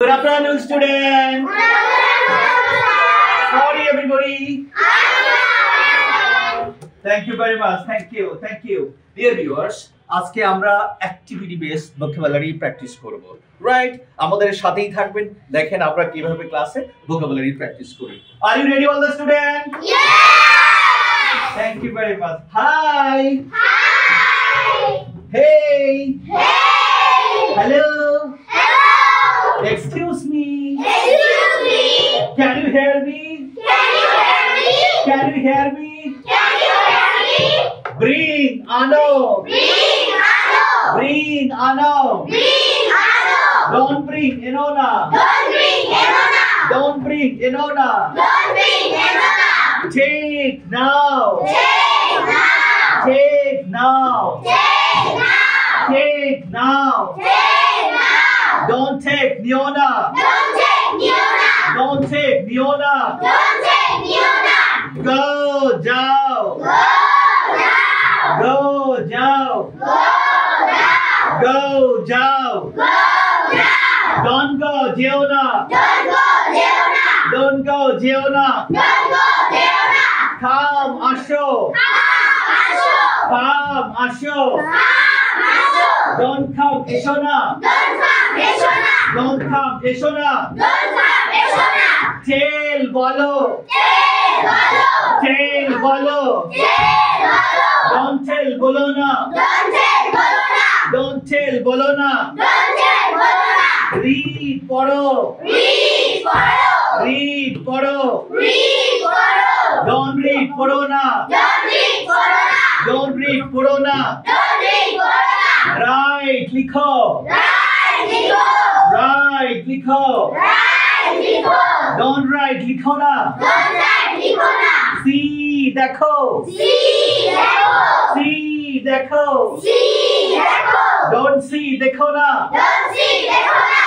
Good afternoon, students. How are you, everybody? Thank you very much. Thank you. Dear viewers, আজকে আমরা activity based vocabulary practice করব। Right? আমাদের সাথেই থাকবেন। দেখেন আমরা কিভাবে ক্লাসে ভোকাবুলারি প্র্যাকটিস করি। Are you ready all the students? Yes! Thank you very much. Hi. Hi! Hey. Hey! Hello. Hello! Excuse me. Excuse me! Can you hear me? Can you hear me? Can you hear me? Can you hear me? Bring Ano. Bring Ano! Bring Ano. Bring Ano! Don't bring Enona. Don't bring Enona! Don't bring Enona. Don't bring Enona! Take now. Take now! Take now. Take now! Take now. Take now! Don't take Neona. Don't take Neona! Don't take Neona. Don't take Neona! Go Jao. Go now! Go Jao. Go now! Go Jao. Go now! Don't go Jeona. Don't go Jeona! Don't go Jeona. Don't go Jeona! Come Asho. Asho! Come Asho. Asho! Don't come Eshona. Don't come Eshona! Don't come Eshona. Don't come Eshona! Tail bolo. Tail bolo! Tail bolo. Tail bolo! Don't tell bolona. Don't tell Bolona! Don't tell bolona. Don't tell Bolona! Read poro. Read poro! Read poro. Read poro! Don't read porona. Don't read Bolona! Don't read porona. Don't read Bolona! Right likho. Right Nico! Right likho. Right Nico! Don't write likhona. Don't write Nicona! See dekho. See Echo! See dekho. See Echo! Don't see dekho na. Don't see Nicona!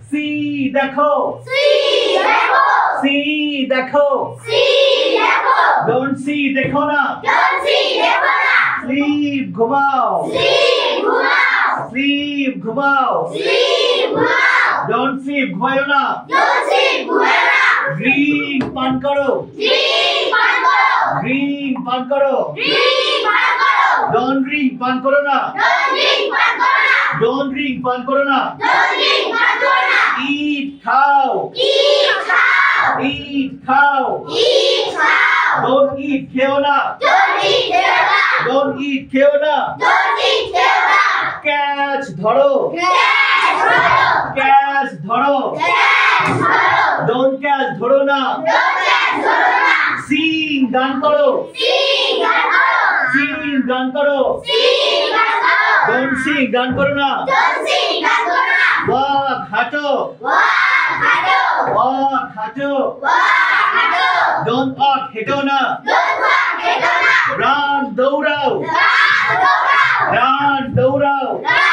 See dekho. See Echo! See dekho. See Echo! Don't see dekho na. Don't see Nicona! Sleep ghumao. Sleep Gumao! Sleep ghumao. Sleep Gumao! Don't sleep ghumayo na. Don't sleep Gumera! Drink pan karo. Drink Pankoro! Drink pan karo. Drink Pankoro! Don't drink pan karo na. Don't drink Pankora! Don't drink pan karo na. Don't drink Pankora! Eat cow. Eat cow! Eat cow. Eat cow! Don't eat keona. Don't eat Deva! Don't eat keona. Don't eat Deva! Catch dhoro. Catch Horo! Catch dhoro. Catch Horo! Don't catch dhoro na. Don't catch Horona! Sing gan karo. Sing Horo! Sing gan karo. Sing Horo! Don't sing gan karo na. Don't sing Horo! Walk hato. Walk Hado! Walk hato. Walk Hado! Don't walk heto na. Don't walk Hedona! Run dourao. Run Dorao! Run dourao. Run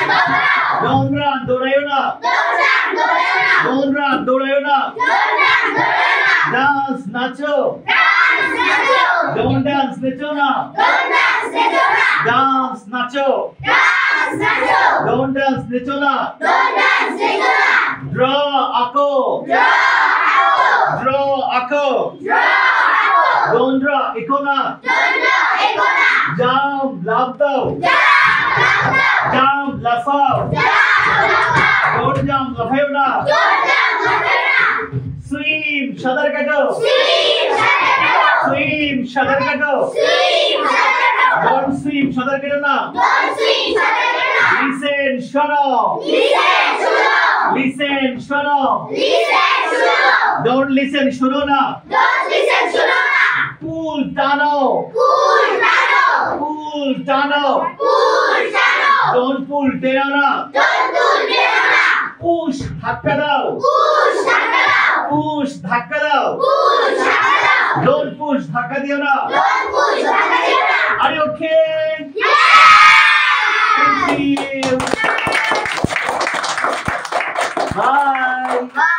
Dorao! Don't run dourayo na. Don't run Dorona! Don't run dourayo na. Don't run Dorona! Dance nacho. Dance Nacho! Don't dance nacho na. Don't dance Hedona! Dance nacho. Dance Nacho! Don't dance nacho na. Don't dance Hedona! Draw ako. Draw Ako! Draw ako. Draw Ako! Don't draw ikona. Don't draw Ekona! Jump labdao. Jump Lapa! Jump lafao. Jump Lapa! Don't jump lafayo na. Don't jump Lapera! Swim sadar kato. Swim Shadero! Swim sadar kato. Swim Shadero! Don't swim sadar kato na. Don't swim Shadero! Listen shono. Listen Shuno! Listen shono. Listen Shuno! Don't listen shono na. Don't listen Shunona! Pull tano. Pull Tano! Pull tano. Pull Tano! Don't pull teno na. Don't pull Terona! Push dhakka dao. Push Shakara! Push dhakka dao. Push Shakara! Don't push dhakka diyo na. Don't push Shakara! Are you okay? Yeah! Thank you. Bye. Bye!